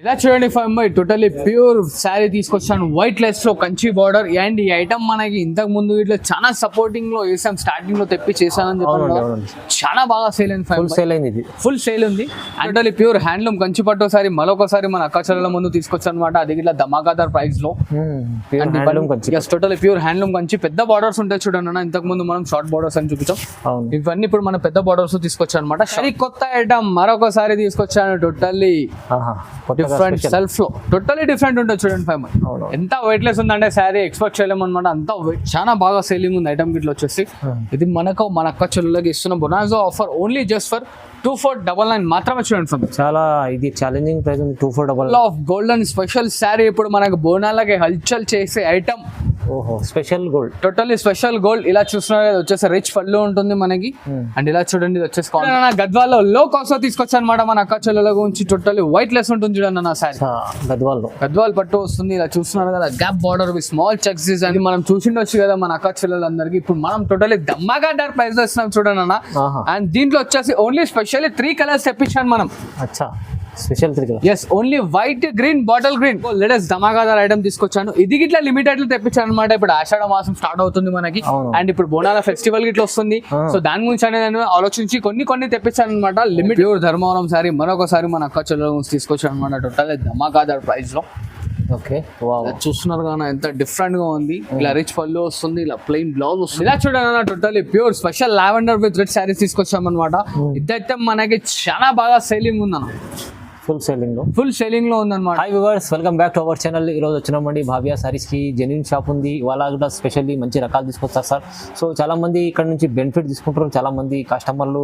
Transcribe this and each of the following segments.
ఇలా చూడండి five totally pure sari తీసుకొచ్చాను వైట్ లెస్ లో కంచి బార్డర్. అండ్ ఈ ఐటమ్ మనకి ఇంతకు ముందు ఇట్లా చాలా సపోర్టింగ్ లో వేసాం, స్టార్టింగ్ లో తెప్పి చేశానని చెప్పాను. చాలా బాగా సేల్ అయింది, ఫుల్ సేల్ ఉంది. టోటలీ ప్యూర్ హ్యాండ్లూమ్ కంచి పట్టు సారీ మరొకసారి మన అక్క చెల్లెల ముందు తీసుకొచ్చాను అనమాట. అది ఇట్లా ధమాకాదార్ ప్రైస్ లో టోటలీ ప్యూర్ హ్యాండ్లూమ్ కంచి. పెద్ద బార్డర్స్ ఉంటాయి చూడండి అన్న, ఇంతకు ముందు మనం షార్ట్ బార్డర్స్ అని చూపించాం. ఇవన్నీ ఇప్పుడు మన పెద్ద బార్డర్స్ తీసుకొచ్చాను అనమాట. కొత్త ఐటమ్ మరొకసారి తీసుకొచ్చాను. టోటల్లీ డిఫరెంట్ సెల్ఫ్ లో టోటల్లీ డిఫరెంట్ ఉంటుంది చూడండి ఫైవ్. ఎంత వెయిట్ లెస్ ఉందంటే శారీ ఎక్స్పెక్ట్ చేయలేము అనమాట. అంత చాలా బాగా సేలింగ్ ఉంది ఐటమ్ గిట్ల వచ్చేసి. ఇది మన అక్క చెల్లెలకి ఇస్తున్న బొనాజో ఆఫర్ ఓన్లీ జస్ట్ ఫర్ 2499 మాత్రమే చూడండి ఫైవ్. చాలా ఇది challenging price 2499 of golden special sari. ఇప్పుడు మనకు బోనాలకి హల్చల్ చేసే ఐటమ్. ఓహో, special gold, totally special gold. ఇలా చూస్తున్నారు వచ్చేసి రిచ్ పళ్ళు ఉంటుంది మనకి. అండ్ ఇలా చూడండి వచ్చేసి గద్వాల్లో లో కాస్ట్ లో తీసుకొచ్చా అనమాట మన అక్క చెల్లెల గురించి. టోటల్లీ వైట్ లెస్ ఉంటుంది చూడండి నా శారీ. గద్వాల్ పట్టు వస్తుంది. ఇలా చూస్తున్నారు కదా, gap border with small checks design. మనం చూసిండొచ్చు కదా మన అక్క చెల్లెలందరికీ. ఇప్పుడు మనం టోటల్లీ ధమాకాదార్ ప్రైస్ ఇస్తున్నాం చూడండి అన్న. అండ్ దీంట్లో వచ్చేసి ఓన్లీ స్పెషల్లీ 3 కలర్స్ తెప్పించాను మనం. Special 3 colours. yes, only white, green, bottle green. Latest ధమాకాదార్ ఐటమ్ తీసుకొచ్చాను. ఇది గిట్లా లిమిటెడ్ లో తెప్పించాను అనమాట. ఇప్పుడు ఆషాఢ మాసం స్టార్ట్ అవుతుంది మనకి. అండ్ ఇప్పుడు బోనాల ఫెస్టివల్ గిట్లా వస్తుంది. సో దాని గురించి అనేది ఆలోచించి కొన్ని తెప్పించాను అనమాట. లిమిట్ ప్యూర్ ధర్మవరం సారీ మరొకసారి మన అక్క చెల్లెల గురించి తీసుకొచ్చాను అనమాట. టోటల్ ధమాకాదార్ ప్రైస్ లో. ఓకే, చూస్తున్నారు కదా ఎంత డిఫరెంట్ గా ఉంది. ఇలా రిచ్ పళ్ళు వస్తుంది, ఇలా ప్లెయిన్ బ్లౌజ్ వస్తుంది. ఇలా చూడండి totally pure special lavender with red saris తీసుకొచ్చాం అనమాట. ఇదైతే మనకి చాలా బాగా సేలింగ్ ఉందన్న. ఫుల్ సేలింగ్ లో ఉందన్నమాట. Hi viewers, welcome back to our channel. ఈరోజు వచ్చినామండి భావ్య సారీస్ కి. జెన్యూన్ షాప్ ఉంది, వాళ్ళ కూడా స్పెషల్లీ మంచి రకాలు తీసుకొస్తారు సార్. సో చాలా మంది ఇక్కడ నుంచి బెనిఫిట్ తీసుకుంటారు. చాలా మంది కస్టమర్లు,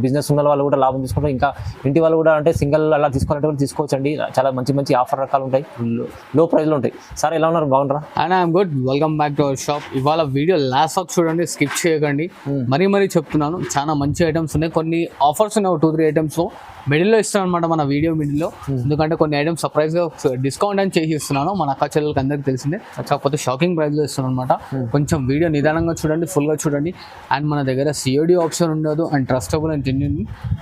బిజినెస్ ఉన్న వాళ్ళు కూడా లాభం తీసుకుంటారు. ఇంకా ఇంటి వాళ్ళు కూడా అంటే సింగిల్ అలా తీసుకోవాలంటే కూడా తీసుకోవచ్చండి. చాలా మంచి ఆఫర్ రకాలు ఉంటాయి, లో ప్రైస్ లో ఉంటాయి. సార్ ఎలా ఉన్నారు, బాగున్నారా? And I'm good. Welcome back to our shop. ఇవాళ వీడియో లాస్ట్ వరకు చూడండి, స్కిప్ చేయకండి. మరీ చెప్తున్నాను, చాలా మంచి ఐటమ్స్ ఉన్నాయి. కొన్ని ఆఫర్స్ ఉన్నాయి 2-3 ఐటమ్స్ మిడిల్లో ఇస్తాను అనమాట మన వీడియో మిడిల్లో. ఎందుకంటే కొన్ని ఐటమ్స్ సర్ప్రైజ్ గా డిస్కౌంట్ అని చేసి ఇస్తున్నాను. మన అక్క చెల్లెలకి అందరికి తెలిసిందే. కాకపోతే షాకింగ్ ప్రైస్ లో ఇస్తున్నాను అనమాట. కొంచెం వీడియో నిదానంగా చూడండి, ఫుల్ గా చూడండి. అండ్ మన దగ్గర COD ఆప్షన్ ఉండదు. And trustable and genuine.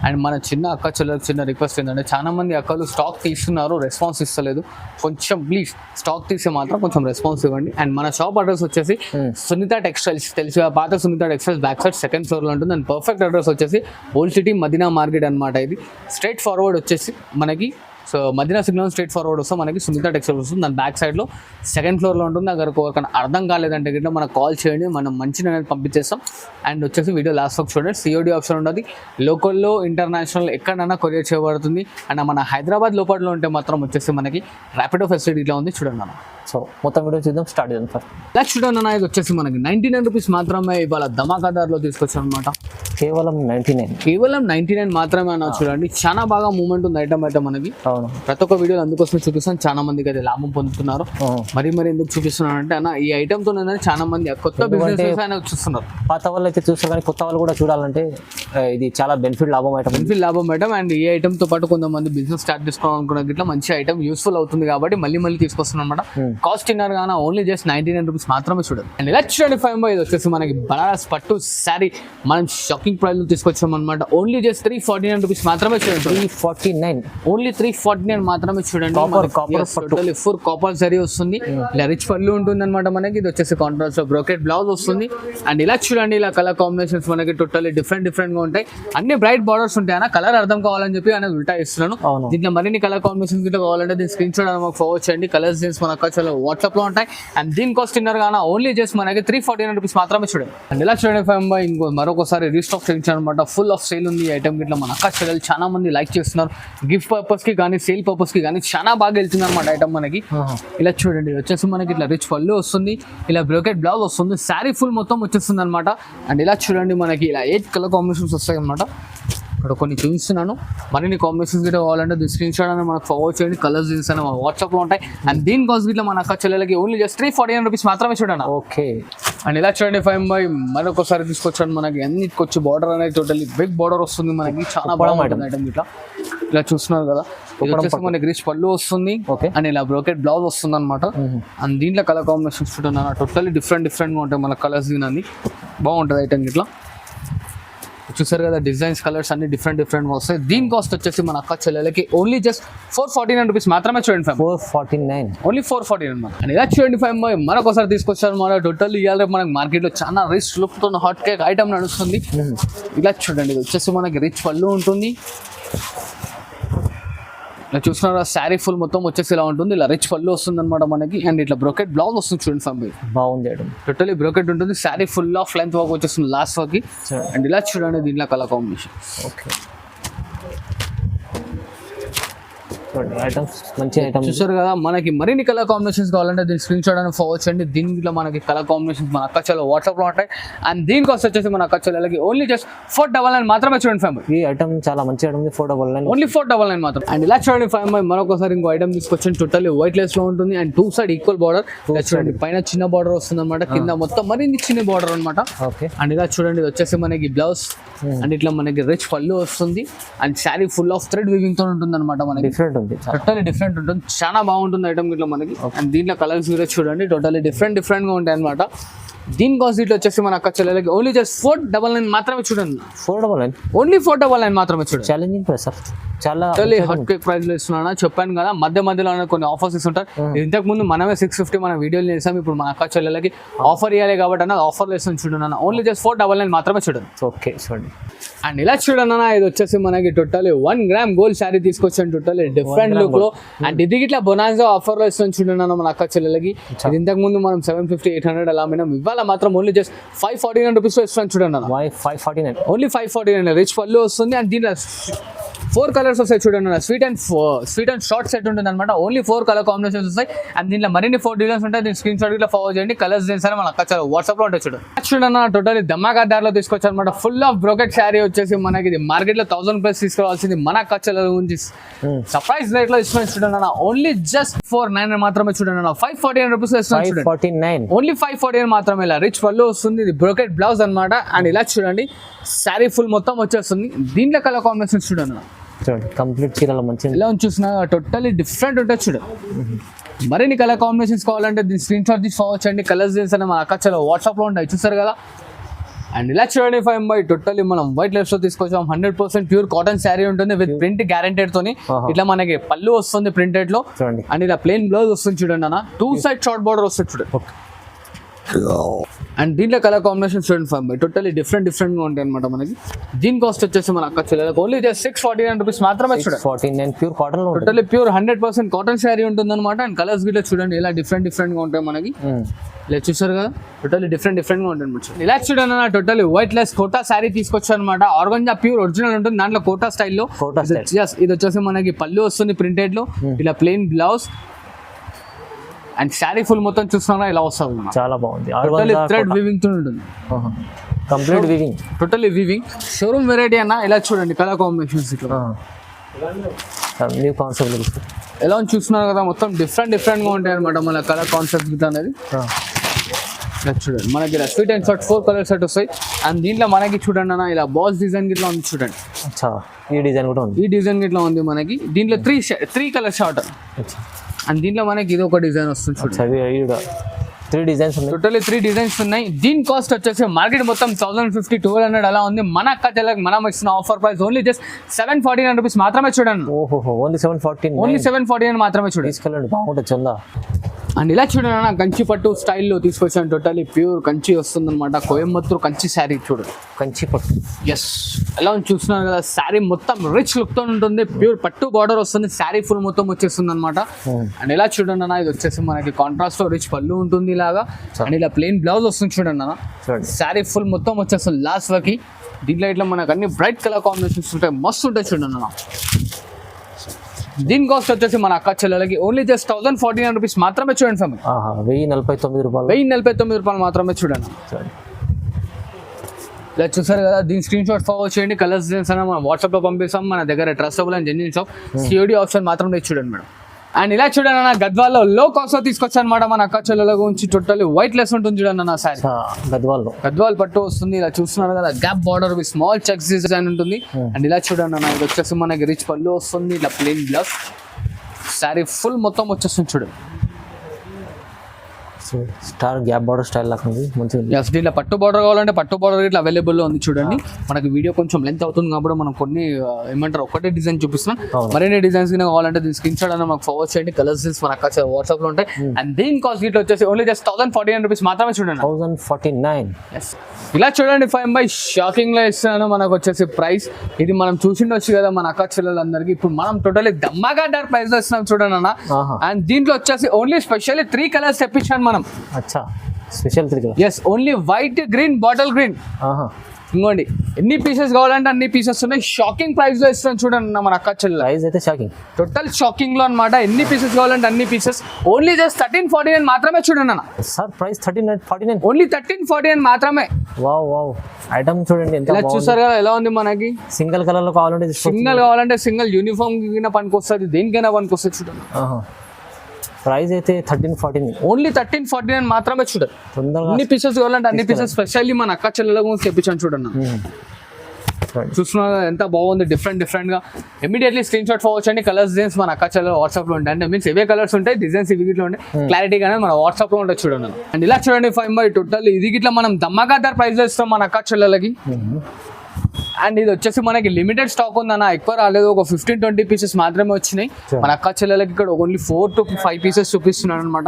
And మన చిన్న అక్క చెల్లెలకి చిన్న రిక్వెస్ట్ ఏంటంటే, చాలా మంది అక్కలు స్టాక్ తీస్తున్నారు, రెస్పాన్స్ ఇస్తలేదు. కొంచెం ప్లీజ్ స్టాక్ తీసే మాత్రం కొంచెం రెస్పాన్స్ ఇవ్వండి. అండ్ మన షాప్ అడ్రస్ వచ్చేసి సునీత టెక్స్టైల్స్, తెలిసి పాత Sunitha textiles back side 2nd floor లో ఉంటుంది. అండ్ పర్ఫెక్ట్ అడ్రస్ వచ్చేసి ఓల్డ్ సిటీ మదీనా మార్కెట్ అనమాట. ఇది స్ట్రైట్ ఫార్వర్డ్ వచ్చేసి మనకి, so Madina signal straight forward వస్తే మనకి సునీత టెక్స్టైల్స్ వస్తుంది. దాని బ్యాక్ సైడ్ లో 2nd ఫ్లోర్ లో ఉంటుంది. అక్కడ ఎవరికైనా అర్థం కాలేదంటే గిట్లా మనకు కాల్ చేయండి, మనం మంచిగా అనేది పంపించేస్తాం. అండ్ వచ్చేసి వీడియో లాస్ట్ వరకు చూడండి. COD ఆప్షన్ ఉండదు. లోకల్లో, ఇంటర్నేషనల్ ఎక్కడైనా కొరియర్ చేయబడుతుంది. అండ్ మన హైదరాబాద్ లోపల ఉంటే మాత్రం వచ్చేసి మనకి ర్యాపిడో ఫెసిలిటీ ఇట్లా ఉంది చూడండి అన్న. సో మొత్తం వీడియో చూద్దాం, స్టార్ట్ చేద్దాం ఫస్ట్. లక్ష చూడండి అన్న, ఇది వచ్చేసి మనకి 99 రూపీస్ మాత్రమే ఇవాళ ధమాకాదార్లో తీసుకొచ్చాం అనమాట. కేవలం 99 మాత్రమే అన్న. చూడండి చాలా బాగా మూవ్మెంట్ ఉంది ఐటమ్ అయితే మనకి. ప్రతి ఒక్క వీడియోలు అందుకోసం చూపిస్తాను. చాలా మందికి అయితే లాభం పొందుతున్నారు. మరి ఎందుకు చూపిస్తున్నాను అంటే అన్న, ఈ ఐటమ్ తో చాలా మంది కొత్త బిజినెస్ చూస్తున్నారు. పాత వాళ్ళు అయితే చూస్తారు, కానీ కొత్త వాళ్ళు కూడా చూడాలంటే ఇది చాలా బెనిఫిట్ లాభం ఐటమ్. అండ్ ఈ ఐటమ్ తో పాటు కొంతమంది బిజినెస్ స్టార్ట్ చేసుకోవాలనుకున్న గిట్లా మంచి ఐటమ్ యూస్ఫుల్ అవుతుంది కాబట్టి మళ్ళీ తీసుకొస్తున్నాం అనమాట. కాస్ట్ ఇన్నర్ గానా ఓన్లీ జస్ట్ 99 రూపీస్ మాత్రమే చూడండి. అండ్ ఇలా చూడండి ఫైవ్ ఇది వచ్చేసి మనకి బనారస్ పట్టు శారీ మనం షాకింగ్ ప్రైస్ లో తీసుకొచ్చాం అనమాట. ఓన్లీ జస్ట్ 349 రూపీస్ మాత్రమే చూడండి. 349 ఓన్లీ 349 మాత్రమే చూడండి. ఫుల్ కాపర్ జరీ వస్తుంది. ఇలా రిచ్ పళ్ళు ఉంటుంది అనమాట మనకి. ఇది వచ్చేసి కాంట్రాస్ట్ లో బ్రోకెట్ బ్లౌజ్ వస్తుంది. అండ్ ఇలా చూడండి, ఇలా కలర్ కాంబినేషన్స్ మనకి టోటల్లీ డిఫరెంట్ గా ఉంటాయి. అన్ని బ్రైట్ బార్డర్స్ ఉంటాయి అన్న. కలర్ అర్థం కావాలని చెప్పి అనేది ఉల్టా ఇస్తున్నాను. దీంట్లో మరిన్ని కలర్ కాంబినేషన్స్ గిట్లా కావాలంటే దీని స్క్రీన్ షాట్ మాకు ఫార్వర్డ్ చేయండి. కలర్స్ జీన్స్ మన వాట్సాప్ లో ఉంటాయి. అండ్ దీని కాస్ట్ ఇన్నర్ గానా ఓన్లీ జస్ట్ మనకి 349 రూపీస్ మాత్రమే చూడండి. అండ్ ఇలా చూడండి ఫైవ్ ఇంకో మరొకసారి రీస్టాక్ చేయించాను అనమాట. ఫుల్ ఆఫ్ సేల్ ఉంది ఐటమ్ గిట్లా. మన అక్క చెల్లెలు చాలా మంది లైక్ చేస్తున్నారు. గిఫ్ట్ పర్పస్ కి కానీ సేల్ పర్పస్ కి కానీ చాలా బాగా వెళ్తుంది అనమాట ఐటమ్ మనకి. ఇలా చూడండి వచ్చేసి మనకి ఇట్లా రిచ్ పళ్ళు వస్తుంది. ఇలా బ్రోకెట్ బ్లౌజ్ వస్తుంది. శారీ ఫుల్ మొత్తం వచ్చేస్తుంది అనమాట. అండ్ ఇలా చూడండి మనకి ఇలా 8 కలర్ కాంబినేషన్స్ వస్తాయి అనమాట. ఇక్కడ కొన్ని చూపిస్తున్నాను. మరిన్ని కాంబినేషన్స్ గిట్లా కావాలంటే దీని స్క్రీన్ షాట్ అనేది మనకు ఫార్వర్డ్ చేయండి. కలర్స్ జీన్స్ అని మన వాట్సాప్లో ఉంటాయి. అండ్ దీని కాస్ట్ గిట్లా మన అక్క చెల్లెలకి ఓన్లీ జస్ట్ 349 రూపీస్ మాత్రమే చూడండి. ఓకే. అండ్ ఇలా చూడండి ఫైవ్ మరొకసారి తీసుకొచ్చాను. మనకి అన్నిటికొచ్చి బార్డర్ అనేది టోటల్లీ బిగ్ బార్డర్ వస్తుంది మనకి. చాలా బాగుంటుంది ఐటమ్ ఇట్లా. ఇలా చూస్తున్నారు కదా, మనకి రిచ్ పళ్ళు వస్తుంది. అండ్ ఇలా బ్రోకెట్ బ్లౌజ్ వస్తుంది అనమాట. అండ్ దీంట్లో కలర్ కాంబినేషన్స్ చూడండి టోటల్లీ డిఫరెంట్ గా ఉంటాయి మన కలర్స్. దీని బాగుంటుంది ఐటమ్ ఇట్లా. చూసారు కదా డిజైన్స్ కలర్స్ అన్ని డిఫరెంట్ గా వస్తాయి. దీని కాస్ట్ వచ్చేసి మన అక్క చెల్లెలకి ఓన్లీ జస్ట్ 449 రూపీస్ మాత్రమే. చూడండి ఫ్యామ్ 449 ఓన్లీ 449 అండ్ ఇలా చూడండి ఫ్యామ్ మరొకసారి తీసుకొచ్చారు మన టోటల్ ఇవాళ మనకి మార్కెట్ లో చాలా రిచ్ లుక్ తో హాట్ కేక్ ఐటమ్ నడుస్తుంది. ఇలా చూడండి ఇది వచ్చేసి మనకి రిచ్ పళ్ళు ఉంటుంది. ఇలా చూస్తున్నారా శారీ ఫుల్ మొత్తం వచ్చేసి ఇలా ఉంటుంది. ఇలా రిచ్ పళ్ళు వస్తుంది అనమాట మనకి. అండ్ ఇట్లా బ్రోకెట్ బ్లౌజ్ వస్తుంది చూడండి ఫ్యామ్ బాగుంది. టోటలీ బ్రోకెట్ ఉంటుంది. Sari full of length work వచ్చేస్తుంది లాస్ట్ వర్క్. అండ్ ఇలా చూడండి దీంట్లో కలర్ కాంబినేషన్. ఓకే ఐటమ్స్ మంచి ఐటమ్స్ చూసారు కదా. మనకి మరిన్ని కలర్ కాంబినేషన్స్ కావాలంటే దీన్ని స్క్రీన్ షాట్ అని ఫార్వర్డ్ చేయండి. దీంట్లో మనకి కలర్ కాంబినేషన్స్ మన అక్క చెల్లెలు వాట్సాప్ లో ఉంటాయి. అండ్ దీని కాస్ట్ వచ్చేసి మన అక్క చెల్లెలకి ఓన్లీ జస్ట్ 499 మాత్రమే. చూడండి ఫ్యామ్ ఈ ఐటమ్ చాలా మంచి ఐటమ్ 499 ఓన్లీ 499 మాత్రం. అండ్ ఇలా చూడండి ఫ్యామ్ మరొకసారి ఇంకో ఐటమ్ తీసుకొచ్చాను. టోటల్లీ వైట్ లెస్ లో ఉంటుంది. And 2 side equal border. ఇలా చూడండి పైన చిన్న బార్డర్ వస్తుంది అనమాట, కింద మొత్తం మరిన్ని చిన్న బార్డర్ అనమాట. ఓకే అండ్ ఇలా చూడండి ఇది వచ్చేసి మనకి బ్లౌజ్. అండ్ ఇట్లా మనకి రిచ్ పళ్ళు వస్తుంది. And sari full of thread weaving తో ఉంటుంది అనమాట మనకి. డిఫరెంట్ ఉంది, టోటల్లీ డిఫరెంట్ ఉంటుంది. చాలా బాగుంటుంది ఐటమ్ ఇట్లా మనకి. అండ్ దీంట్లో కలర్స్ కూడా చూడండి టోటల్లీ డిఫరెంట్ గా ఉంటాయి అనమాట. దీని కాస్ట్ ఇట్లా వచ్చేసి మన అక్క చెల్లెలకి ఓన్లీ జస్ట్ 499 మాత్రమే. చూడండి 499 ఓన్లీ 499 మాత్రమే. చూడండి ఛాలెంజింగ్ ప్రైస్ సార్, చాలా హాట్ కేక్ ప్రైస్ లో ఇస్తున్నాను. చెప్పాను కదా మధ్యలో కొన్ని ఆఫర్స్ ఇస్తుంటారు. ఇంతకు ముందు మనమే 650 మన వీడియోలు చేసాం. ఇప్పుడు మన అక్క చెల్లెలకి ఆఫర్ ఇవ్వాలి కాబట్టి అన్న ఆఫర్ ఇస్తుంది చూడండి. ఓన్లీ జస్ట్ 499 మాత్రమే. చూడండి ఓకే చూడండి. అండ్ ఇలా చూడండి అన్న ఇది వచ్చేసి మనకి టోటల్లీ 1 గ్రామ్ గోల్డ్ శారీ తీసుకొచ్చాను. టోటల్లీ డిఫరెంట్ లుక్ లో. అండ్ ఇది ఇట్లా బొనాన్జా ఆఫర్ లో ఇస్తుంది చూడండి అన్న మన అక్క చెల్లెలకి. ఇది ఇంతకు ముందు మనం 750 800 అలా మినం. ఇవాళ మాత్రం ఓన్లీ జస్ట్ 549 రూపీస్ లో ఇస్తున్నాను చూడండి అన్న. 549 ఓన్లీ 549. రిచ్ పళ్ళు వస్తుంది. అండ్ దీంట్లో 4 కలర్స్ వస్తాయి చూడండి. స్వీట్ అండ్ షార్ట్ సెట్ ఉంటుంది అనమాట. ఓన్లీ 4 కలర్ కాంబినేషన్స్ వస్తాయి. అండ్ దీంట్లో మరిన్ని 4 డిజైన్స్ ఉంటాయి. దీని స్క్రీన్ షాట్ ఇట్లా ఫార్వర్డ్ చేయండి. కలర్స్ డిజైన్స్ అని మన అక్క చాలా వాట్సాప్ లో ఉంటాయి చూడండి. టోటల్లీ ధమాకాదార్లో తీసుకొచ్చారు అనమాట. ఫుల్ ఆఫ్ బ్రోకెట్ శారీ వచ్చేసి మనకి ఇది మార్కెట్ లో 1000+ తీసుకోవాల్సింది మన అక్క చెల్లెల గురించి సర్ప్రైజ్ రేట్ లో ఇస్తున్నాను చూడండి అన్న. ఓన్లీ జస్ట్ 499 మాత్రమే. చూడండి అన్న 549 రూపీస్ ఇస్తున్నాను చూడండి. 549 ఓన్లీ 549 మాత్రమే. ఇలా రిచ్ పళ్ళు వస్తుంది. ఇది బ్రోకెట్ బ్లౌజ్ అనమాట. అండ్ ఇలా చూడండి శారీ ఫుల్ మొత్తం వచ్చేస్తుంది. దీంట్లో కలర్ కాంబినేషన్ చూడండి చూడండి. కంప్లీట్ చీరలో మంచి ఇలా చూసిన టోటల్లీ డిఫరెంట్ ఉంటుంది చూడండి. మరిన్ని కలర్ కాంబినేషన్స్ కావాలంటే దీన్ని స్క్రీన్ షాట్ తీసి ఫార్వర్డ్ చేయండి. కలర్స్ చేసి మన అక్క చాలా వాట్సాప్ లో ఉంటాయి చూసారు కదా. అండ్ ఇలా చూడండి 5 టోటల్లీ మనం వైట్ లెస్ లో తీసుకొచ్చాం. 100% ప్యూర్ కాటన్ శారీ ఉంటుంది విత్ ప్రింట్ గ్యారెంటెడ్ తోని. ఇట్లా మనకి పళ్ళు వస్తుంది ప్రింటెడ్ లో. అండ్ ఇలా ప్లెయిన్ బ్లౌజ్ వస్తుంది చూడండి అన్న. 2 సైడ్ షార్ట్ బార్డర్ వస్తుంది చూడండి. అండ్ దీంట్లో కలర్ కాంబినేషన్ చూడండి 5 టోటల్లీ డిఫరెంట్ గా ఉంటాయి అనమాట మనకి. దీని కాస్ట్ వచ్చేసి మన అక్క చెల్లెలకు ఓన్లీ జస్ట్ 649 రూపీస్ మాత్రమే. చూడండి 49 ప్యూర్ కాటన్ లో టోటల్లీ ప్యూర్ 100% కాటన్ శారీ ఉంటుంది అనమాట. అండ్ కలర్స్ గిట్లా చూడండి ఇలా డిఫరెంట్ గా ఉంటాయి మనకి. ఇలా చూసారు కదా టోటల్లీ డిఫరెంట్ గా ఉంటుంది అనమాట. ఇలా చూడండి అన్న totally white lace Kota sari తీసుకొచ్చారు అనమాట. ఆర్గంజా ప్యూర్ ఒరిజినల్ ఉంటుంది. దాంట్లో కోటా స్టైల్లో ఇది వచ్చేసి మనకి పళ్ళు వస్తుంది ప్రింటెడ్ లో. ఇలా plain blouse and sari full మొత్తం చూస్తున్నా ఇలా వస్తుంది. చాలా బాగుంది. థ్రెడ్ వీవింగ్ తో ఉంటుంది. Complete weaving totally weaving showroom variety అన్న. ఇలా చూడండి కలర్ కాంబినేషన్స్ ఇట్లా న్యూ కాన్సెప్ట్ ఎలా చూస్తున్నారు కదా. మొత్తం డిఫరెంట్ గా ఉంటాయి అనమాట మన కలర్ కాన్సెప్ట్ గిట్ అనేది. చూడండి మనకి ఇలా sweet and short 4 colour set వస్తాయి. అండ్ దీంట్లో మనకి చూడండి అన్న ఇలా బాస్ డిజైన్ గిట్లా ఉంది చూడండి. ఈ డిజైన్ కూడా ఉంది. ఈ డిజైన్ గిట్లా ఉంది మనకి. దీంట్లో 3 కలర్ షార్ట్. అండ్ దీంట్లో మనకి ఇది ఒక డిజైన్ వస్తుంది చూడండి. 3 డిజైన్స్ ఉన్నాయి. టోటల్లీ 3 డిజైన్స్ ఉన్నాయి. దీని కాస్ట్ వచ్చేసి మార్కెట్ మొత్తం 1050 1200 అలా ఉంది. మన అక్క చెల్లెలకు మనం ఇస్తున్న offer price only just 749 rupees మాత్రమే. చూడండి ఓన్లీ 749 మాత్రమే. చూడండి తీసుకెళ్ళండి బాగుంటుంది చందా. అండ్ ఇలా చూడండి అన్న కంచి పట్టు స్టైల్లో తీసుకొచ్చాను. టోటల్లీ ప్యూర్ కంచి వస్తుంది అనమాట. కోయంబత్తూర్ కంచి శారీ చూడండి. కంచి పట్టు ఎస్ ఎలా చూస్తున్నారు కదా. శారీ మొత్తం రిచ్ లుక్ తో ఉంటుంది. ప్యూర్ పట్టు బార్డర్ వస్తుంది. శారీ ఫుల్ మొత్తం వచ్చేస్తుంది అనమాట. అండ్ ఇలా చూడండి అన్న ఇది వచ్చేసి మనకి కాంట్రాస్ట్ లో రిచ్ పళ్ళు ఉంటుంది ఇలాగా. అండ్ ఇలా ప్లెయిన్ బ్లౌజ్ వస్తుంది చూడండి అన్న. శారీ ఫుల్ మొత్తం వచ్చేస్తుంది లాస్ట్ వరకు. దీంట్లో ఇట్లా మనకు అన్ని బ్రైట్ కలర్ కాంబినేషన్స్ ఉంటాయి. మస్తు ఉంటాయి చూడండి అన్న. దీని కాస్ట్ వచ్చేసి మన అక్క చెల్లెలకి ఓన్లీ జస్ట్ 1049 రూపీస్ మాత్రమే. చూడండి ఫ్యామిలీ 1049 రూపాయలు మాత్రమే. చూడండి ఇలా చూసారు కదా. దీని స్క్రీన్ షాట్ ఫార్వర్డ్ చేయండి. కలర్స్ డిజైన్స్ అని మనం వాట్సాప్ లో పంపిస్తాం. మన దగ్గర trustable and genuine shop. COD option మాత్రం చూడండి మేడం. అండ్ ఇలా చూడండి అన్న గద్వాల్లో లో కాస్ట్ లో తీసుకొచ్చాను అనమాట మన అక్క చెల్లెల గురించి. టోటల్లీ వైట్ లెస్ ఉంటుంది చూడండి అన్న శారీ. గద్వాల్ పట్టు వస్తుంది. ఇలా చూస్తున్నారు కదా. Gap border with small checks design ఉంటుంది. అండ్ ఇలా చూడండి అన్న ఇది వచ్చేసి మనకి రిచ్ పళ్ళు వస్తుంది. ఇట్లా ప్లెయిన్ బ్లౌజ్ శారీ ఫుల్ మొత్తం వచ్చేస్తుంది చూడండి. So star gap border style లాగా ఉంది మంచిగా. ఎస్ దీంట్లో పట్టు బార్డర్ కావాలంటే పట్టు బార్డర్ ఇట్లా అవైలబుల్లో ఉంది చూడండి. మనకి వీడియో కొంచెం లెంత్ అవుతుంది కాబట్టి మనం కొన్ని ఏమంటారు ఒకటే డిజైన్ చూపిస్తున్నాం. మరిన్ని డిజైన్స్ కింద కావాలంటే దీని స్క్రీన్ షాట్ అనేది మాకు ఫార్వర్డ్ చేయండి. కలర్స్ మన అక్కడ వాట్సాప్ లో ఉంటాయి. అండ్ దీని కాస్ట్ ఇట్లా వచ్చేసి ఓన్లీ జస్ట్ 1049 రూపీస్ మాత్రమే చూడండి. 1049. ఇలా చూడండి 5 షాకింగ్ లో ఇస్తున్నాను. మనకు వచ్చేసి ప్రైస్ ఇది మనం చూసిండొచ్చు కదా మన అక్క చెల్లెలందరికీ. ఇప్పుడు మనం టోటల్లీ దమ్మాగా ప్రైస్ లో ఇస్తున్నాం చూడండి అన్న. అండ్ దీంట్లో వచ్చేసి ఓన్లీ స్పెషల్లీ 3 కలర్స్ తెప్పించాను మనం. అచ్చా special 3 colours. Yes only white, green, bottle green. ఇంకోండి ఎన్ని పీసెస్ కావాలంటే అన్ని పీసెస్ ఉన్నాయి. షాకింగ్ ప్రైస్ లో ఇస్తున్నాను చూడండి మన అక్క చెల్లెలు. ప్రైస్ అయితే షాకింగ్, టోటల్ షాకింగ్ లో అనమాట. ఎన్ని పీసెస్ కావాలంటే అన్ని పీసెస్ ఓన్లీ జస్ట్ 1349 మాత్రమే చూడండి అన్న. సార్ ప్రైస్ 1349, ఓన్లీ 1349 మాత్రమే. వావ్ వావ్ ఐటమ్ చూడండి ఎంత ఇలా చూసారు కదా ఎలా ఉంది. మనకి సింగిల్ కలర్ లో కావాలంటే సింగిల్ కావాలంటే సింగిల్, యూనిఫామ్ కింద పనికొస్తుంది, దేనికైనా పనికొస్తుంది చూడండి. ప్రైస్ అయితే 1349, ఓన్లీ 1349 మాత్రమే చూడండి. తొందరగా అన్ని పీసెస్ కావాలంటే అన్ని పీసెస్ స్పెషల్లీ మన అక్క చెల్లెల గురించి తెప్పించాను చూడండి. చూస్తున్నారు ఎంత బాగుంది, డిఫరెంట్ గా. ఇమీడియట్లీ స్క్రీన్ షాట్ ఫార్వర్డ్ చేయండి. కలర్స్ డిజైన్స్ మన అక్క చెల్లెల వాట్సాప్ లో ఉంటాయి. అంటే మీన్స్ ఇవే కలర్స్ ఉంటాయి, డిజైన్స్ ఇవి గిట్లా ఉంటాయి. క్లారిటీగా మన వాట్సాప్ లో ఉంటాయి చూడండి. అండ్ ఇలా చూడండి 5 టోటల్ ఇది గిట్లా మనం దమ్మగాదార్ ప్రైస్ ఇస్తాం మన అక్క చెల్లెలకి. అండ్ ఇది వచ్చేసి మనకి లిమిటెడ్ స్టాక్ ఉందన్న, ఎక్కువ రాలేదు. ఒక 15-20 పీసెస్ మాత్రమే వచ్చినాయి మన అక్క చెల్లెలకి. ఇక్కడ ఓన్లీ 4 to 5 పీసెస్ చూపిస్తున్నాను అనమాట.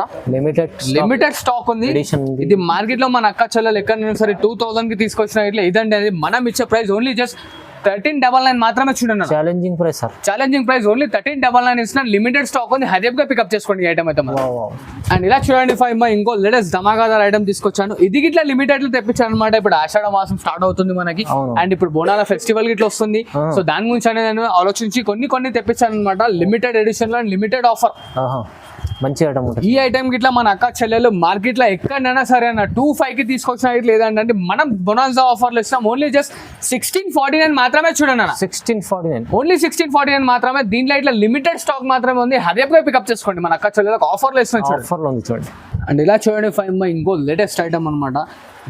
లిమిటెడ్ స్టాక్ ఉంది. ఇది మార్కెట్ లో మన అక్క చెల్లెలు ఎక్కడ సరే 2000 కి తీసుకొచ్చిన ఇట్లా ఇదండి. అది మనం ఇచ్చే ప్రైస్ ఓన్లీ జస్ట్ 1399 మాత్రమే చూడండి. Challenging price sir, challenging price only 1399 ఇస్తున్నా. లిమిటెడ్ స్టాక్ ఉంది, హరియప్ గా పికప్ చేసుకోండి ఈ ఐటమ్ అయితే. అండ్ ఇలా చూడండి 5 ఇంకో లేటెస్ట్ ధమాకాదార్ ఐటమ్ తీసుకొచ్చాను. ఇది గిట్లా లిమిటెడ్ లో తెప్పించాను అనమాట. ఇప్పుడు ఆషాఢ మాసం స్టార్ట్ అవుతుంది మనకి. అండ్ ఇప్పుడు బోనాల ఫెస్టివల్ గిట్లా వస్తుంది. సో దాని గురించి అనేది నేను ఆలోచించి కొన్ని తెప్పించాను అనమాట. లిమిటెడ్ ఎడిషన్ లో లిమిటెడ్ ఆఫర్. మంచి ఐటమ్ ఉంటుంది. ఈ ఐటమ్ గిట్లా మన అక్క చెల్లెలు మార్కెట్ లో ఎక్కడైనా సరే అన్న 25 కి తీసుకొచ్చిన లేదంటే మనం బొనాన్సా ఆఫర్లు ఇస్తాం. ఓన్లీ జస్ట్ 1649 మాత్రమే చూడండి అన్న. 1649, ఓన్లీ 1649 మాత్రమే. దీంట్లో ఇట్లా లిమిటెడ్ స్టాక్ మాత్రమే ఉంది. హరియప్ గా పికప్ చేసుకోండి మన అక్క చెల్లెలకు ఆఫర్లు ఇస్తాం చూడండి. అండ్ ఇలా చూడండి 5 ఇంకో లేటెస్ట్ ఐటమ్ అనమాట.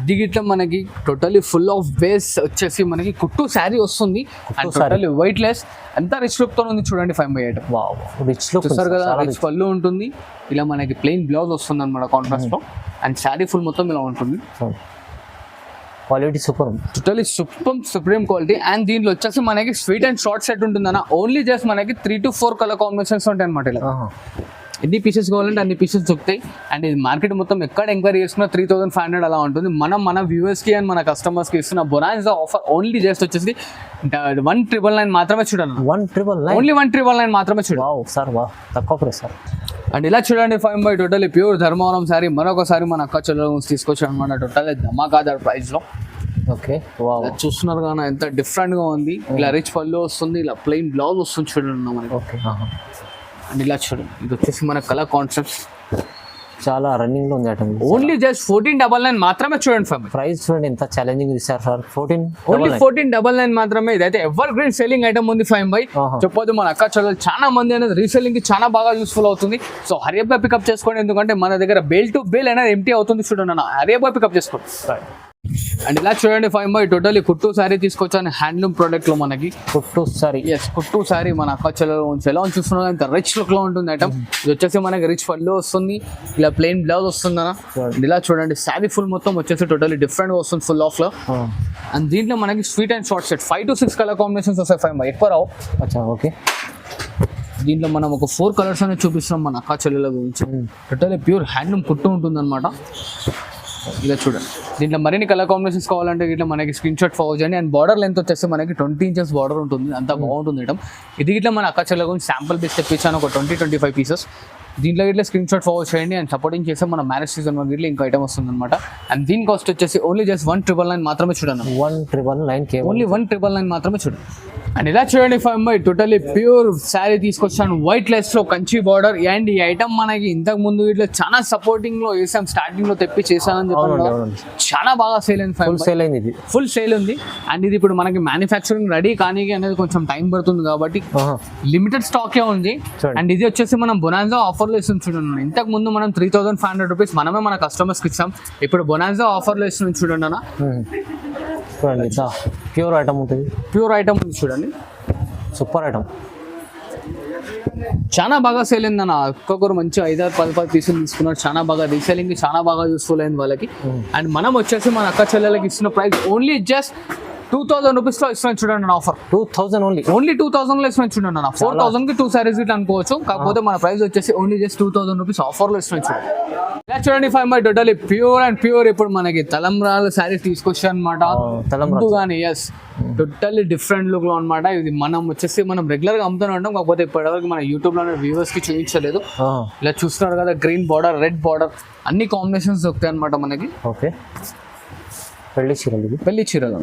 ఇది గిట్లా మనకి టోటలీ ఫుల్ ఆఫ్ బేస్ వచ్చేసి మనకి కుట్టు శారీ వస్తుంది. అండ్ టోటలీ వెయిట్ లెస్, ఎంత రిచ్ లుక్ తో ఉంది చూడండి 5 ఐటమ్. రిచ్ లుక్ చూస్తారు కదా, రిచ్ పళ్ళు ఉంటుంది. ఇలా మనకి ప్లెయిన్ బ్లౌజ్ వస్తుంది అనమాట కాంట్రాస్ట్ లో. అండ్ శారీ ఫుల్ మొత్తం ఇలా ఉంటుంది. Quality super, totally supreme quality. And దీంట్లో వచ్చేసి మనకి స్వీట్ అండ్ షార్ట్ సెట్ ఉంటుంది అన్న. ఓన్లీ జస్ట్ మనకి 3 to 4 కలర్ కాంబినేషన్స్ ఉంటాయి అనమాట. ఇలా ఎన్ని పీసెస్ కావాలంటే అన్ని పీసెస్ దొరుకుతాయి. అండ్ ఇది మార్కెట్ మొత్తం ఎక్కడ ఎంక్వైరీ చేసుకున్నా 3500 అలా ఉంటుంది. మనం మన వ్యూవర్స్కి అండ్ మన కస్టమర్స్కి ఇస్తున్న బొనాన్సా ఆఫర్ ఓన్లీ జస్ట్ వచ్చేసి 1999 మాత్రమే చూడండి. 1999, ఓన్లీ 1999 మాత్రమే చూడండి సార్. తక్కువ ప్రైస్ సార్. అండ్ ఇలా చూడండి 5 టోటలీ ప్యూర్ ధర్మవరం శారీ మరొకసారి మన అక్క చెల్లెల గురించి తీసుకొచ్చాను అనమాట. టోటల్ ధమాకాదార్ ప్రైస్ లో. ఓకే చూస్తున్నారు కానీ ఎంత డిఫరెంట్ గా ఉంది. ఇలా రిచ్ పళ్ళు వస్తుంది, ఇలా ప్లెయిన్ బ్లౌజ్ వస్తుంది చూడండి మనకి. ఓకే అండ్ ఇలా చూడండి ఇది వచ్చేసి మన కలర్ కాన్సెప్ట్స్ చాలా రన్నింగ్ లో ఉంది ఐటమ్. ఓన్లీ జస్ట్ 1499 మాత్రమే చూడండి 5. ప్రైస్ చూడండి ఎంత ఛాలెంజింగ్ ఇస్తారు సార్. ఓన్లీ 1499 మాత్రమే. ఇదైతే ఎవర్ గ్రీన్ సెల్లింగ్ ఐటమ్ ఉంది 5 చెప్పొద్దు. మన అక్క చెల్లెలు చాలా మంది అనేది రీసెల్లింగ్ కి చాలా బాగా యూస్ఫుల్ అవుతుంది. సో హరియప్ గా పికప్ చేసుకోండి. ఎందుకంటే మన దగ్గర బేల్ టు బేల్ అనేది ఎంటీ అవుతుంది చూడండి అన్న. హరియప్ గా పికప్ చేసుకోండి. అండ్ ఇలా చూడండి 5 టోటలీ కుట్టు శారీ తీసుకొచ్చాను. హ్యాండ్లూమ్ ప్రోడక్ట్ లో మనకి కుట్టు శారీ. కుట్టు శారీ మన అక్క చెల్లెలు ఉంచి ఎలా చూస్తున్నా ఇంత రిచ్ లుక్ లో ఉంటుంది ఐటమ్. ఇది వచ్చేసి మనకి రిచ్ పళ్ళు వస్తుంది, ఇలా ప్లెయిన్ బ్లౌజ్ వస్తుంది అన్న. ఇలా చూడండి శారీ ఫుల్ మొత్తం వచ్చేసి టోటలీ డిఫరెంట్ గా వస్తుంది ఫుల్ ఆఫ్ లో. అండ్ దీంట్లో మనకి sweet and short set 5 to 6 colour combinations వస్తాయి 5 ఎక్కువ రావు. ఓకే దీంట్లో మనం ఒక 4 కలర్స్ అనేది చూపిస్తున్నాం మన అక్క చెల్లెల గురించి. టోటలీ ప్యూర్ హ్యాండ్లూమ్ కుట్టు ఉంటుంది అనమాట. ఇలా చూడండి దీంట్లో మరిన్ని కలర్ కాంబినేషన్స్ కావాలంటే ఇట్లా మనకి స్క్రీన్ షాట్ ఫార్వర్డ్ చేయండి. అండ్ బార్డర్ లెంత్ వచ్చేసి మనకి 20 inches బార్డర్ ఉంటుంది. అంత బాగుంటుంది ఐటమ్. ఇది ఇట్లా మన అక్క చెల్లెల గురించి శాంపుల్ పీస్ తెప్పించాను ఒక 20-25 పీసెస్. దీంట్లో ఇట్లా స్క్రీన్ షాట్ ఫార్వర్డ్ చేయండి. అండ్ సపోర్టింగ్ చేస్తే మన మ్యారేజ్ సీజన్ ఇట్లా ఇంకో ఐటమ్ వస్తుంది అనమాట. అండ్ దీని కాస్ట్ వచ్చేసి ఓన్లీ జస్ట్ 1999 మాత్రమే చూడండి. 1999, ఓన్లీ 1999 మాత్రమే చూడండి. అండ్ ఇలా చూడండి 5 టోటలీ ప్యూర్ శారీ తీసుకొచ్చాను వైట్ లెస్ లో కంచి బార్డర్. అండ్ ఈ ఐటమ్ మనకి ఇంతకు ముందు ఇట్లా చాలా సపోర్టింగ్ లో వేసాం, స్టార్టింగ్ లో తెప్పి చేశానని చెప్పాను. చాలా బాగా సేల్ అయింది, ఫుల్ సేల్ ఉంది. అండ్ ఇది ఇప్పుడు మనకి మ్యానుఫ్యాక్చరింగ్ రెడీ కానీ అనేది కొంచెం టైం పడుతుంది కాబట్టి లిమిటెడ్ స్టాకే ఉంది. అండ్ ఇది వచ్చేసి మనం బొనాన్సా ఆఫర్ లో ఇస్తుంది చూడండి. ఇంతకు ముందు మనం 3500 రూపీస్ మనమే మన కస్టమర్స్ కి ఇస్తాం. ఇప్పుడు బొనాన్సా ఆఫర్ లో ఇస్తుంది చూడండి అన్న. ప్యూర్ ఐటమ్ ఉంటుంది, ప్యూర్ ఐటమ్ ఉంది చూడండి. Super item. చాలా బాగా సేల్ అయింది అన్న. ఒక్కొక్కరు మంచి 5-10 పీసులు తీసుకున్నారు. చాలా బాగా రీసేలింగ్ చాలా బాగా యూస్ఫుల్ అయింది వాళ్ళకి. అండ్ మనం వచ్చేసి మన అక్క చెల్లెలకి ఇస్తున్న ప్రైస్ ఓన్లీ జస్ట్ 2000 రూపీస్లో ఇస్తున్నాను చూడండి అన్న ఆఫర్. 2000 ఓన్లీ 2000 లో ఇస్తున్నాను చూడండి అన్న. 4000 కి 2 సారీస్ ఇట్లా అనుకోవచ్చు. కాకపోతే మన ప్రైస్ వచ్చేసి ఓన్లీ జస్ట్ 2000 రూపీస్ ఆఫర్లో ఇస్తున్నాను చూడండి. ఇలా చూడండి 5 my totally pure and pure ఇప్పుడు మనకి తలంబ్రాల శారీస్ తీసుకొచ్చా అనమాట. ముందుగానే ఎస్ టోటల్లీ డిఫరెంట్ లుక్ లో అనమాట. ఇది మనం వచ్చేసి మనం రెగ్యులర్ గా అమ్ముతూనే ఉంటాం. కాకపోతే ఇప్పటివరకు మన యూట్యూబ్ లో వ్యూవర్స్ కి చూపించలేదు. ఇలా చూస్తున్నారు కదా, గ్రీన్ బార్డర్, రెడ్ బార్డర్ అన్ని కాంబినేషన్స్ దొరుకుతాయి అనమాట మనకి. ఓకే, పెళ్లి చీరలు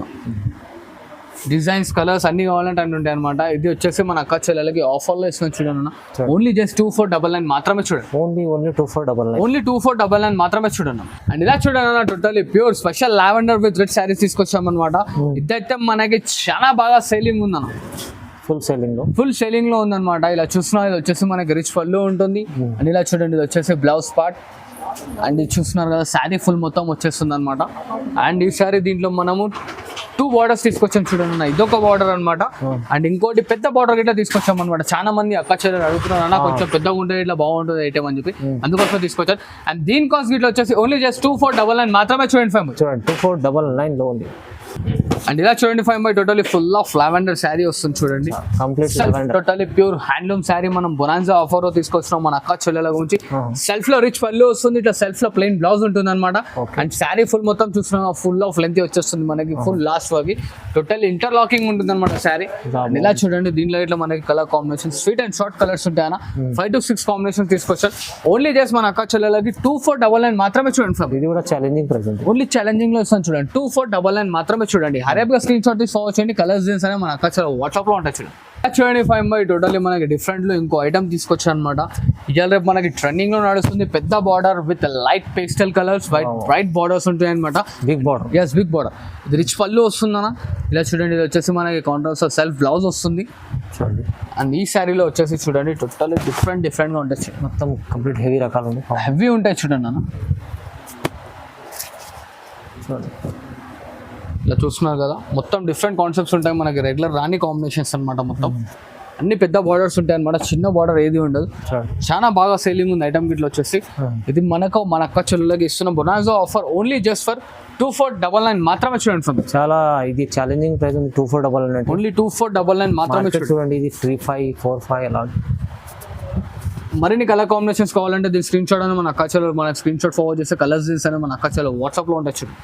డిజైన్స్, కలర్స్ అన్ని కావాలంటే అన్ని ఉంటాయి అనమాట. ఇది వచ్చేసి మన అక్క చెల్లెలకి ఆఫర్లో ఇస్తున్నాం చూడండి. ఓన్లీ జస్ట్ 2499 మాత్రమే చూడండి. ఓన్లీ 2499 ఓన్లీ 2499 మాత్రమే చూడండి. అండ్ ఇలా చూడండి totally pure special lavender with red saris తీసుకొచ్చాం అనమాట. ఇదైతే మనకి చాలా బాగా సేలింగ్ ఉందన్న. ఫుల్ సేలింగ్ లో ఉందన్నమాట. ఇలా చూస్తున్నారు, ఇది వచ్చేసి మనకి రిచ్ పళ్ళు ఉంటుంది. అండ్ ఇలా చూడండి, ఇది వచ్చేసి బ్లౌజ్ పార్ట్. అండ్ ఇది చూస్తున్నారు కదా, శారీ ఫుల్ మొత్తం వచ్చేస్తుంది అనమాట. అండ్ ఈ శారీ దీంట్లో మనము 2 బార్డర్స్ తీసుకొచ్చాం చూడండి. ఇదొక బార్డర్ అనమాట. అండ్ ఇంకోటి పెద్ద బార్డర్ ఇట్లా తీసుకొచ్చాం అనమాట. చాలా మంది అక్క చెల్లెలు అడుగుతున్నారు అన్న కొంచెం పెద్దగా ఉంటుంది ఇట్లా బాగుంటుంది ఐటమ్ అని చెప్పి, అందుకోసం తీసుకొచ్చారు. అండ్ దీని కాస్ట్ ఇట్లా వచ్చేసి ఓన్లీ జస్ట్ 2499 మాత్రమే చూడండి. 2499 లో ఉంది. అండ్ ఇలా చూడండి 5 my totally full of lavender sari వస్తుంది చూడండి. టోటలీ ప్యూర్ హ్యాండ్లూమ్ శారీ మనం బొనాన్జా ఆఫర్ లో తీసుకొచ్చినాం మన అక్క చెల్లెల గురించి. సెల్ఫ్ లో రిచ్ పళ్ళు వస్తుంది, ఇట్లా సెల్ఫ్ లో ప్లెయిన్ బ్లౌజ్ ఉంటుంది అనమాట. అండ్ శారీ ఫుల్ మొత్తం చూస్తున్నాం ఫుల్ ఆఫ్ లెంత్ వచ్చేస్తుంది మనకి, ఫుల్ లాస్ట్ వరకు టోటల్ ఇంటర్లాకింగ్ ఉంటుంది అనమాట శారీ. అండ్ ఇలా చూడండి, దీనిలో ఇట్లా మనకి colour combination sweet and short colours ఉంటాయి అన్న. 5 to 6 కాంబినేషన్ తీసుకొచ్చారు. ఓన్లీ జస్ట్ మన అక్క చెల్లెలకి 2499 మాత్రమే చూడండి. ఇది కూడా ఛాలెంజింగ్ ప్రైస్, ఓన్లీ ఛాలెంజింగ్ లో ఇస్తాను చూడండి. 2499 మాత్రమే చూడండి. హరేబ్గా స్క్రీన్ షాట్ తీసి ఫాలో చేయండి. కలర్స్ డిజైన్స్ అనేవి మన అక్క వాట్సాప్ లో ఉంటాయి చూడండి. చూడండి 5 మై టోటల్లీ మనకి డిఫరెంట్ లో ఇంకో ఐటమ్ తీసుకొచ్చా అనమాట. ఇవాళ రేపు మనకి ట్రెండింగ్ లో నడుస్తుంది పెద్ద border with light pastel colours, bright borders ఉంటాయి అనమాట. Big border, yes big border. ఇది రిచ్ పళ్ళు వస్తుందన్న. ఇలా చూడండి, ఇది వచ్చేసి మనకి కాంట్రాస్ట్ సెల్ఫ్ బ్లౌజ్ వస్తుంది. అండ్ ఈ శారీలో వచ్చేసి చూడండి టోటల్లీ డిఫరెంట్ గా ఉంటాయి. మొత్తం కంప్లీట్ హెవీ రకాలు ఉంటాయి, హెవీ ఉంటాయి చూడండి అన్న. ఇలా చూస్తున్నారు కదా, మొత్తం డిఫరెంట్ కాన్సెప్ట్స్ ఉంటాయి మనకి, రెగ్యులర్ రాని కాంబినేషన్స్ అనమాట. మొత్తం అన్ని పెద్ద బార్డర్స్ ఉంటాయి అనమాట, చిన్న బార్డర్ ఏది ఉండదు. చాలా బాగా సేలింగ్ ఉంది ఐటమ్ గిట్ల వచ్చేసి. ఇది మన అక్క చెల్లెలకి ఇస్తున్న bonanza offer only just for 2499 మాత్రమే చూడండి. చాలా ఇది ఛాలెంజింగ్ ప్రైస్ ఉంది. 2499 ఓన్లీ 2499 మాత్రమే చూడండి. ఇది 35, 45 అలా. మరిన్ని కలర్ కాంబినేషన్స్ కావాలంటే దీని స్క్రీన్ షాట్ అని మన అక్క చెల్లెలు మన స్క్రీన్ షాట్ ఫార్వర్డ్ చేస్తే కలర్స్ అని మన అక్క చెల్లెలు వాట్సాప్ లో ఉంటాయి చూడండి.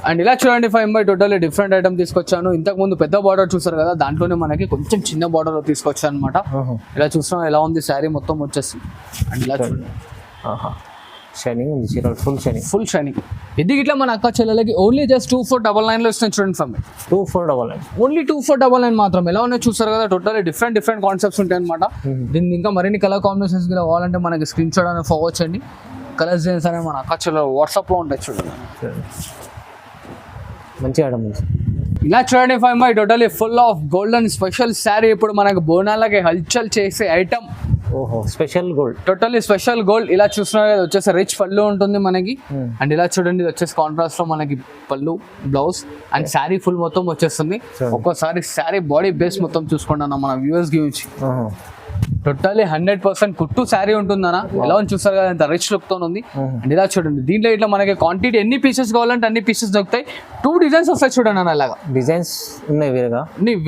అండ్ ఇలా చూడండి 5 మై టోటల్లీ డిఫరెంట్ ఐటమ్ తీసుకొచ్చాను. ఇంతకు ముందు పెద్ద బార్డర్ చూసారు కదా, దాంట్లోనే మనకి కొంచెం చిన్న బార్డర్ తీసుకొచ్చాను అనమాట. ఇలా చూస్తున్నాం ఎలా ఉంది శారీ మొత్తం వచ్చేసి. అండ్ ఇలా చూడండి, షైనింగ్ ఉంది చీర, ఫుల్ షైనింగ్. ఇది ఇట్లా మన అక్క చెల్లెలకి ఓన్లీ జస్ట్ 2499 లో ఇస్తున్నాను చూడండి. 2499 ఓన్లీ 2499 మాత్రం. ఎలా ఉన్నాయి చూసారు కదా, టోటల్లీ డిఫరెంట్ కాన్సెప్ట్స్ ఉంటాయి అనమాట. దీన్ని ఇంకా మరిన్ని కలర్ కాంబినేషన్స్ కావాలంటే మనకి స్క్రీన్ షాట్ అనేది ఫార్వర్డ్ చేయండి. కలర్స్ డిజైన్స్ అనేవి మన అక్క చెల్లెలు వాట్సాప్ లో ఉంటాయి చూడండి. మంచి ఐటమ్. ఇలా చూడండి 5 my totally full of golden special sari. ఇప్పుడు మనకు బోనాలకి హల్చల్ చేసే ఐటమ్. ఓహో, special gold, totally special gold. ఇలా చూస్తున్నారు వచ్చేసి రిచ్ పళ్ళు ఉంటుంది మనకి. అండ్ ఇలా చూడండి, ఇది వచ్చేసి కాంట్రాస్ట్ లో మనకి పళ్ళు, బ్లౌజ్ అండ్ శారీ ఫుల్ మొత్తం వచ్చేస్తుంది. ఒక్కోసారి శారీ బాడీ బేస్ మొత్తం చూసుకుంటున్నాం మన వ్యూవర్స్ గురించి. టోటల్లీ 100% కుట్టు శారీ ఉంటుందన్న. ఎలా ఉంది చూస్తారు కదా, ఎంత రిచ్ లుక్ తో ఉంది. అండ్ ఇలా చూడండి, దీంట్లో ఇట్లా మనకి క్వాంటిటీ ఎన్ని పీసెస్ కావాలంటే అన్ని పీసెస్ దొరుకుతాయి. 2 డిజైన్స్ వస్తాయి చూడండి అన్న. ఇలాగా డిజైన్స్ ఉన్నాయి,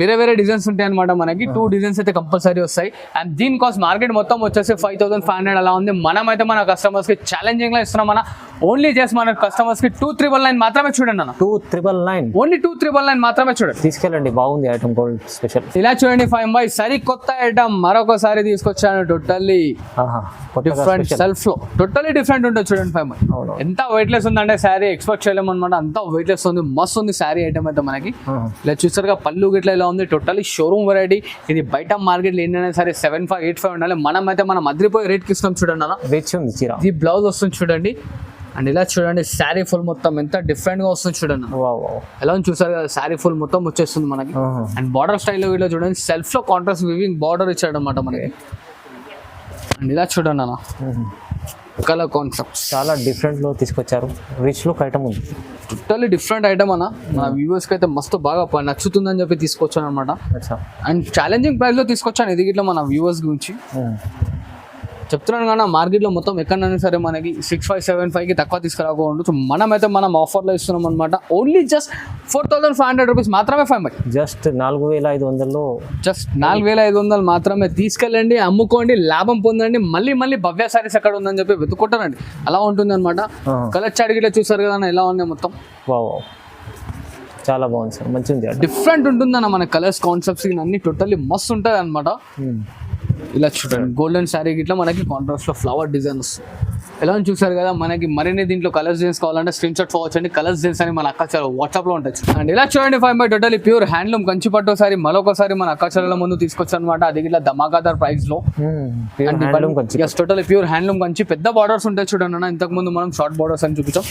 వేరే డిజైన్స్ ఉంటాయి అనమాట మనకి. 2 డిజైన్స్ అయితే కంపల్సరీ వస్తాయి. అండ్ దీని కాస్ట్ మార్కెట్ మొత్తం వచ్చేసి 5500 అలా ఉంది. మనమైతే మన కస్టమర్స్ కి ఛాలెంజింగ్ గా ఇస్తున్నాం అన్న. ఓన్లీ జస్ట్ మన కస్టమర్స్ కి 2399 మాత్రమే చూడండి అన్న. 2399 ఓన్లీ 2399 మాత్రమే చూడండి. తీసుకెళ్ళండి, బాగుంది ఐటమ్ గోల్డ్ స్పెషల్. ఇలా చూడండి 5 మై సరి కొత్త ఐటమ్ మరొకసారి తీసుకొచ్చాను. టోటల్లీ డిఫరెంట్ సెల్ఫ్ లో టోటల్లీ డిఫరెంట్ ఉంటుంది చూడండి 5 మై. ఎంత వెయిట్ లెస్ ఉందంటే శారీ ఎక్స్పెక్ట్ చేయలేము అనమాట. అంత వెయిట్ లెస్ ఉంది, మస్తు ఉంది శారీ ఐటమ్ అయితే మనకి. ఇలా చూసారుగా పళ్ళు గిట్ల ఇలా ఉంది. Totally showroom variety. ఇది బయట మార్కెట్ లో ఏంటనే సరే 7585 ఉండాలి. మనం అదిరిపోయి రేట్ కి ఇస్తాం చూడండి అన్న. రిచ్ ఉంది చీర. ఇది బ్లౌజ్ వస్తుంది చూడండి. అండ్ ఇలా చూడండి శారీ ఫుల్ మొత్తం ఎంత డిఫరెంట్ గా వస్తుంది చూడండి. ఎలా చూసారు కదా, శారీ ఫుల్ మొత్తం వచ్చేస్తుంది మనకి. అండ్ బార్డర్ స్టైల్లో వీడియో చూడండి, సెల్ఫ్ లో కాంట్రాస్ట్ వివింగ్ బార్డర్ ఇచ్చాడు అనమాట మనకి. అండ్ ఇలా చూడండి అన్న, కలర్ కాన్సెప్ట్స్ చాలా డిఫరెంట్లో తీసుకొచ్చారు, రిచ్ లుక్ ఐటమ్ ఉంది. టోటల్లీ డిఫరెంట్ ఐటమ్ అన్న. మన వ్యూవర్స్కి అయితే మస్తు బాగా నచ్చుతుందని చెప్పి తీసుకొచ్చాను అనమాట. అచ్చా. అండ్ ఛాలెంజింగ్ ప్రైస్లో తీసుకొచ్చాను ఇది ఇట్లా మన వ్యూవర్స్ గురించి చెప్తున్నాను కానీ మార్కెట్లో మొత్తం ఎక్కడైనా సరే మనకి 6575కి తక్కువ తీసుకురాకుండా సో మనమైతే మనం ఆఫర్లో ఇస్తున్నాం అనమాట. ఓన్లీ జస్ట్ 4500 రూపీస్ మాత్రమే 5 జస్ట్ 4500లో జస్ట్ 4500 మాత్రమే. తీసుకెళ్ళండి, అమ్ముకోండి, లాభం పొందండి. మళ్ళీ మళ్ళీ భవ్య సారీస్ ఎక్కడ ఉందని చెప్పి వెతుక్కుంటారండి. అలా ఉంటుంది అనమాట. కలర్ చాట్ గిట్లా చూసారు కదా ఎలా ఉన్నాయి మొత్తం. వావ్ చాలా బాగుంది సార్, మంచిగా ఉంది. డిఫరెంట్ ఉంటుందన్న మన కలర్స్ కాన్సెప్ట్స్ అన్ని టోటల్లీ మస్తు ఉంటుంది అనమాట. ఇలా చూడండి గోల్డెన్ శారీ గిట్లా మనకి కాంట్రాస్ట్ లో ఫ్లవర్ డిజైన్ వస్తుంది. ఎలా చూసారు కదా మనకి మరిన్ని దీంట్లో కలర్స్ డిజైన్స్ కావాలంటే స్క్రీన్ షాట్ పోవచ్చండి. కలర్స్ డిజైన్స్ అని మన అక్కాచారు వాట్సాప్ లో ఉంటాయి. అండ్ ఇలా చూడండి 5 టోటల్లీ ప్యూర్ హ్యాండ్లూమ్ కంచి పట్టు సారీ మరొకసారి మన అక్కాచారుల ముందు తీసుకొచ్చారు అనమాట. అది ఇట్లా ధమాకాదార్ ప్రైస్ లో టోటల్లీ ప్యూర్ హ్యాండ్లూమ్ కంచి పెద్ద బార్డర్స్ ఉంటాయి చూడండి అన్న. ఇంతకు ముందు మనం షార్ట్ బార్డర్స్ అని చూపించాం.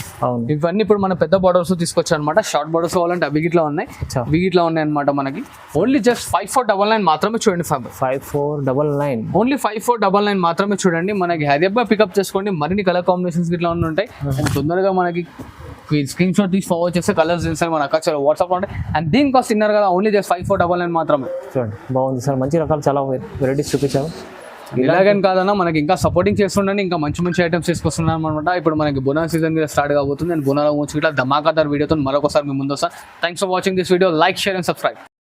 ఇవన్నీ ఇప్పుడు మన పెద్ద బార్డర్స్ తీసుకొచ్చారు అనమాట. షార్ట్ బార్డర్స్ కావాలంటే అవి గిట్లా ఉన్నాయి, అవి గిట్లా ఉన్నాయి అనమాట. మనకి ఓన్లీ జస్ట్ 5499 మాత్రమే చూడండి. 5499 ఓన్లీ 5499 మాత్రమే చూడండి. మనకి హైదరాబాద్ పికప్ చేసుకోండి. మరిన్ని కలర్ కాంబినేషన్స్ ఇట్లా ఉంటాయి. అండ్ తొందరగా మనకి స్క్రీన్ షాట్ తీసి ఫార్వర్డ్ చేస్తే కలర్స్ చేస్తారు మన అక్కడ వాట్సాప్ లో ఉంటాయి. అండ్ దీని కాస్ట్ తిన్నారు కదా ఓన్లీ జస్ట్ 5499 మాత్రమే. చూడండి బాగుంది సార్, మంచి రకాలు చాలా వెరైటీస్ చూపించాము. ఇలాగని కాదన్నా మనకి ఇంకా సపోర్టింగ్ చేస్తుండండి, ఇంకా మంచి మంచి ఐటమ్స్ తీసుకొస్తున్నాం అనమాట. ఇప్పుడు మనకి బోనాల సీజన్ కూడా స్టార్ట్ కాబోతుంది. అండ్ బోనాల వచ్చి ఇట్లా ధమాకాదార్ వీడియోతో మరొకసారి మీ ముందు వస్తాను. Thanks for watching this video. Like, share and subscribe.